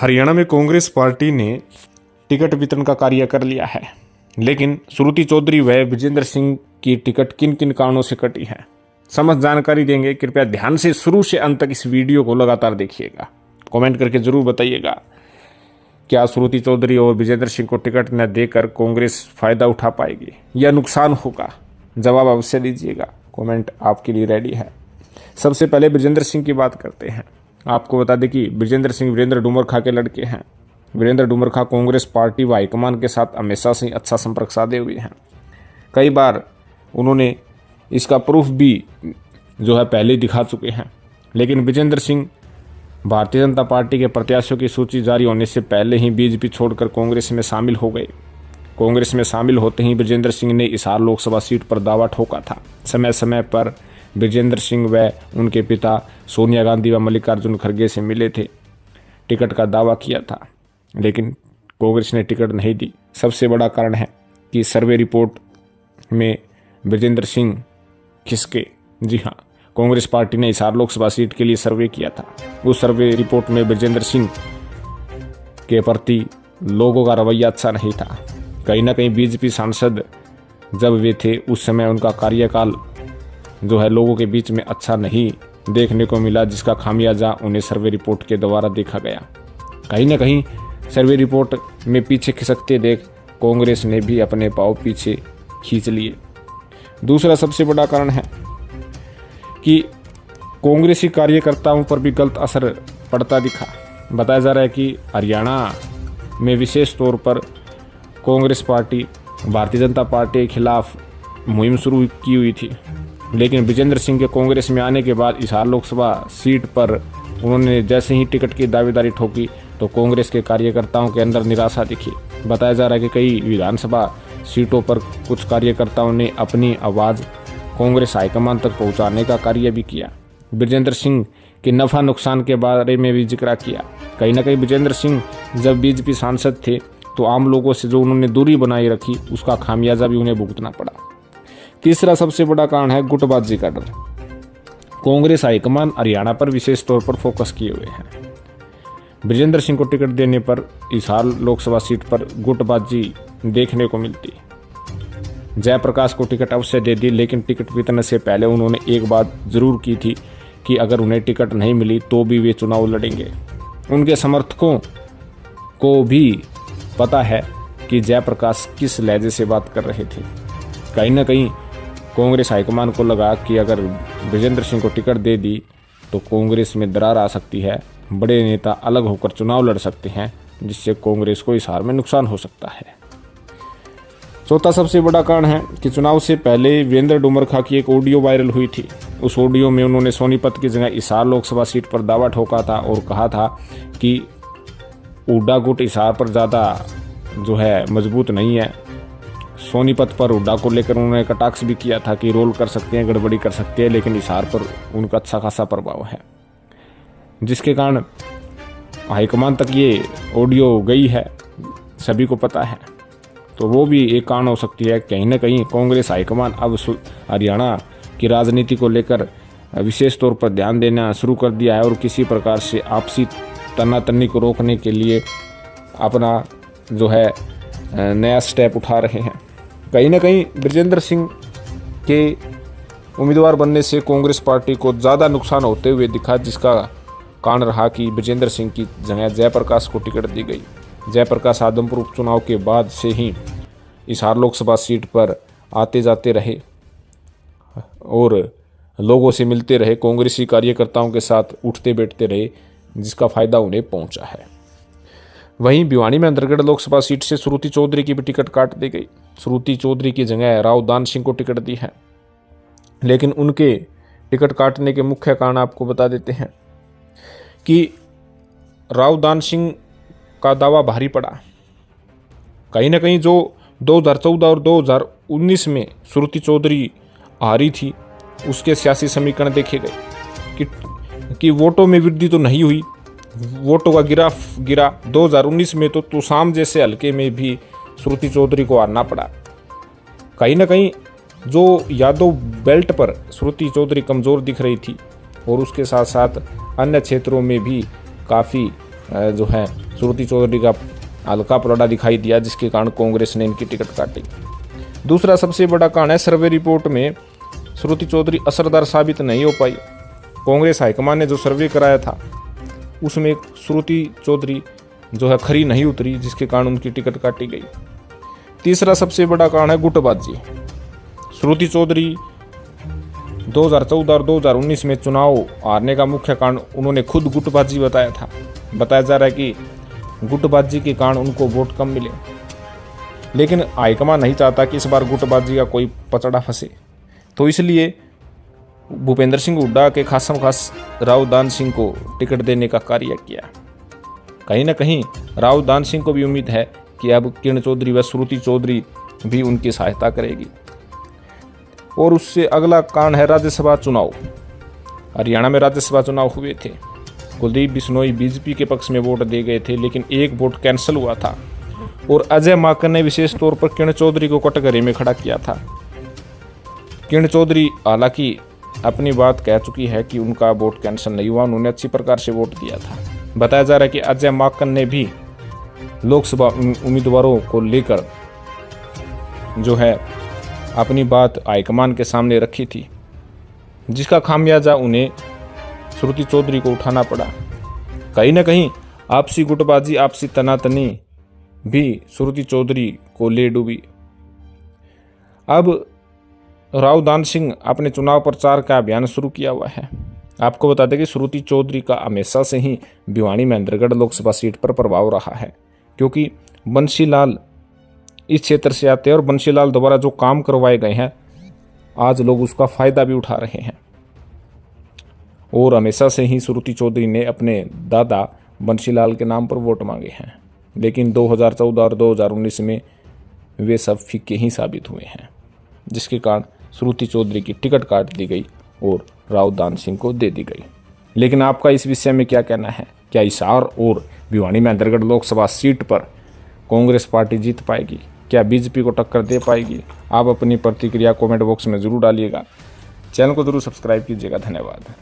हरियाणा में कांग्रेस पार्टी ने टिकट वितरण का कार्य कर लिया है, लेकिन श्रुति चौधरी व विजेंद्र सिंह की टिकट किन किन कारणों से कटी है, समझ जानकारी देंगे। कृपया ध्यान से शुरू से अंत तक इस वीडियो को लगातार देखिएगा। कमेंट करके जरूर बताइएगा, क्या श्रुति चौधरी और विजेंद्र सिंह को टिकट न देकर कांग्रेस फायदा उठा पाएगी या नुकसान होगा? जवाब अवश्य दीजिएगा, कमेंट आपके लिए रेडी है। सबसे पहले विजेंद्र सिंह की बात करते हैं। आपको बता दें कि विजेंद्र सिंह वीरेंद्र डुमरखा के लड़के हैं। वीरेंद्र डुमरखा कांग्रेस पार्टी व हाईकमान के साथ हमेशा से अच्छा संपर्क साधे हुए हैं। कई बार उन्होंने इसका प्रूफ भी जो है पहले दिखा चुके हैं। लेकिन विजेंद्र सिंह भारतीय जनता पार्टी के प्रत्याशियों की सूची जारी होने से पहले ही बीजेपी छोड़कर कांग्रेस में शामिल हो गए। कांग्रेस में शामिल होते ही विजेंद्र सिंह ने हिसार लोकसभा सीट पर दावा ठोका था। समय समय पर विजेंद्र सिंह व उनके पिता सोनिया गांधी व मल्लिकार्जुन खड़गे से मिले थे, टिकट का दावा किया था, लेकिन कांग्रेस ने टिकट नहीं दी। सबसे बड़ा कारण है कि सर्वे रिपोर्ट में विजेंद्र सिंह खिसके। जी हाँ, कांग्रेस पार्टी ने हिसार लोकसभा सीट के लिए सर्वे किया था। उस सर्वे रिपोर्ट में विजेंद्र सिंह के प्रति लोगों का रवैया अच्छा नहीं था। कहीं ना कहीं बीजेपी सांसद जब वे थे उस समय उनका कार्यकाल जो है लोगों के बीच में अच्छा नहीं देखने को मिला, जिसका खामियाजा उन्हें सर्वे रिपोर्ट के द्वारा देखा गया। कहीं ना कहीं सर्वे रिपोर्ट में पीछे खिसकते देख कांग्रेस ने भी अपने पाँव पीछे खींच लिए। दूसरा सबसे बड़ा कारण है कि कांग्रेसी कार्यकर्ताओं पर भी गलत असर पड़ता दिखा। बताया जा रहा है कि हरियाणा में विशेष तौर पर कांग्रेस पार्टी भारतीय जनता पार्टी के खिलाफ मुहिम शुरू की हुई थी, लेकिन विजेंद्र सिंह के कांग्रेस में आने के बाद हिसार लोकसभा सीट पर उन्होंने जैसे ही टिकट की दावेदारी ठोकी तो कांग्रेस के कार्यकर्ताओं के अंदर निराशा दिखी। बताया जा रहा है कि कई विधानसभा सीटों पर कुछ कार्यकर्ताओं ने अपनी आवाज़ कांग्रेस हाईकमान तक पहुंचाने का कार्य भी किया। विजेंद्र सिंह के नफ़ा नुकसान के बारे में भी जिक्र किया। कहीं ना कहीं विजेंद्र सिंह जब बीजेपी सांसद थे तो आम लोगों से जो उन्होंने दूरी बनाए रखी, उसका खामियाजा भी उन्हें भुगतना पड़ा। तीसरा सबसे बड़ा कारण है गुटबाजी का डर। कांग्रेस हाईकमान हरियाणा पर विशेष तौर पर फोकस किए हुए हैं। विजेंद्र सिंह को टिकट देने पर हिसार लोकसभा सीट पर गुटबाजी देखने को मिलती। जयप्रकाश को टिकट अवश्य दे दी, लेकिन टिकट वितरण से पहले उन्होंने एक बात जरूर की थी कि अगर उन्हें टिकट नहीं मिली तो भी वे चुनाव लड़ेंगे। उनके समर्थकों को भी पता है कि जयप्रकाश किस लहजे से बात कर रहे थे। कहीं ना कहीं कांग्रेस हाईकमान को लगा कि अगर विजेंद्र सिंह को टिकट दे दी तो कांग्रेस में दरार आ सकती है, बड़े नेता अलग होकर चुनाव लड़ सकते हैं, जिससे कांग्रेस को हिसार में नुकसान हो सकता है। चौथा सबसे बड़ा कारण है कि चुनाव से पहले वीरेंद्र डुमरखा की एक ऑडियो वायरल हुई थी। उस ऑडियो में उन्होंने सोनीपत की जगह हिसार लोकसभा सीट पर दावा ठोका था और कहा था कि हुड्डा गुट हिसार पर ज़्यादा जो है मजबूत नहीं है। सोनीपत पर हुड्डा को लेकर उन्होंने कटाक्ष भी किया था कि रोल कर सकते हैं, गड़बड़ी कर सकते हैं, लेकिन हिसार पर उनका अच्छा खासा प्रभाव है, जिसके कारण हाईकमान तक ये ऑडियो गई है, सभी को पता है। तो वो भी एक कारण हो सकती है। कहीं ना कहीं कांग्रेस हाईकमान अब हरियाणा की राजनीति को लेकर विशेष तौर पर ध्यान देना शुरू कर दिया है और किसी प्रकार से आपसी तनातनी को रोकने के लिए अपना जो है नया स्टेप उठा रहे हैं। कहीं ना कहीं विजेंद्र सिंह के उम्मीदवार बनने से कांग्रेस पार्टी को ज़्यादा नुकसान होते हुए दिखा, जिसका कारण रहा कि विजेंद्र सिंह की जगह जयप्रकाश को टिकट दी गई। जयप्रकाश आदमपुर उपचुनाव के बाद से ही हिसार लोकसभा सीट पर आते जाते रहे और लोगों से मिलते रहे, कांग्रेसी कार्यकर्ताओं के साथ उठते बैठते रहे, जिसका फायदा उन्हें पहुंचा है। वहीं भिवानी में अंतरगढ़ लोकसभा सीट से श्रुति चौधरी की भी टिकट काट दी गई। श्रुति चौधरी की जगह राव दान सिंह को टिकट दी है, लेकिन उनके टिकट काटने के मुख्य कारण आपको बता देते हैं कि राव दान सिंह का दावा भारी पड़ा। कहीं ना कहीं जो 2014 और 2019 में श्रुति चौधरी हारी थी, उसके सियासी समीकरण देखे गए कि वोटों में वृद्धि तो नहीं हुई, वोटों का गिरा 2019 में तो तुसाम जैसे हल्के में भी श्रुति चौधरी को हारना पड़ा। कहीं ना कहीं जो यादव बेल्ट पर श्रुति चौधरी कमज़ोर दिख रही थी और उसके साथ साथ अन्य क्षेत्रों में भी काफ़ी जो है श्रुति चौधरी का हल्का पलड़ा दिखाई दिया, जिसके कारण कांग्रेस ने इनकी टिकट काटी। दूसरा सबसे बड़ा कारण है सर्वे रिपोर्ट में श्रुति चौधरी असरदार साबित नहीं हो पाई। कांग्रेस हाईकमान ने जो सर्वे कराया था उसमें श्रुति चौधरी जो है खरी नहीं उतरी, जिसके कारण उनकी टिकट काटी गई। तीसरा सबसे बड़ा कारण है गुटबाजी। श्रुति चौधरी 2014 और 2019 में चुनाव हारने का मुख्य कारण उन्होंने खुद गुटबाजी बताया था। बताया जा रहा है कि गुटबाजी के कारण उनको वोट कम मिले, लेकिन हाईकमान नहीं चाहता कि इस बार गुटबाजी का कोई पचड़ा फंसे, तो इसलिए भूपेंद्र सिंह हुड्डा के खासम खास राव दान सिंह को टिकट देने का कार्य किया। कहीं ना कहीं राव दान सिंह को भी उम्मीद है कि अब किरण चौधरी व श्रुति चौधरी भी उनकी सहायता करेगी। और उससे अगला कारण है राज्यसभा चुनाव। हरियाणा में राज्यसभा चुनाव हुए थे। कुलदीप बिश्नोई बीजेपी के पक्ष में वोट दे गए थे, लेकिन एक वोट कैंसिल हुआ था और अजय माकन ने विशेष तौर पर किरण चौधरी को कटघरे में खड़ा किया था। किरण चौधरी हालांकि अपनी बात कह चुकी है कि उनका वोट कैंसिल नहीं हुआ, उन्होंने अच्छी प्रकार से वोट दिया था। बताया जा रहा है कि अजय माकन ने भी लोकसभा उम्मीदवारों को लेकर जो है अपनी बात हाईकमान के सामने रखी थी, जिसका खामियाजा उन्हें श्रुति चौधरी को उठाना पड़ा। कहीं ना कहीं आपसी गुटबाजी, आपसी तनातनी भी श्रुति चौधरी को ले डूबी। अब राव दान सिंह अपने चुनाव प्रचार का अभियान शुरू किया हुआ है। आपको बता दें कि श्रुति चौधरी का हमेशा से ही भिवानी महेंद्रगढ़ लोकसभा सीट पर प्रभाव रहा है, क्योंकि बंशीलाल इस क्षेत्र से आते हैं और बंशीलाल द्वारा जो काम करवाए गए हैं आज लोग उसका फायदा भी उठा रहे हैं। और हमेशा से ही श्रुति चौधरी ने अपने दादा बंशीलाल के नाम पर वोट मांगे हैं, लेकिन 2014 और 2019 में वे सब फीके ही साबित हुए हैं, जिसके कारण श्रुति चौधरी की टिकट काट दी गई और राव दान सिंह को दे दी गई। लेकिन आपका इस विषय में क्या कहना है? क्या हिसार और भिवानी महेंद्रगढ़ लोकसभा सीट पर कांग्रेस पार्टी जीत पाएगी? क्या बीजेपी को टक्कर दे पाएगी? आप अपनी प्रतिक्रिया कमेंट बॉक्स में जरूर डालिएगा। चैनल को जरूर सब्सक्राइब कीजिएगा। धन्यवाद।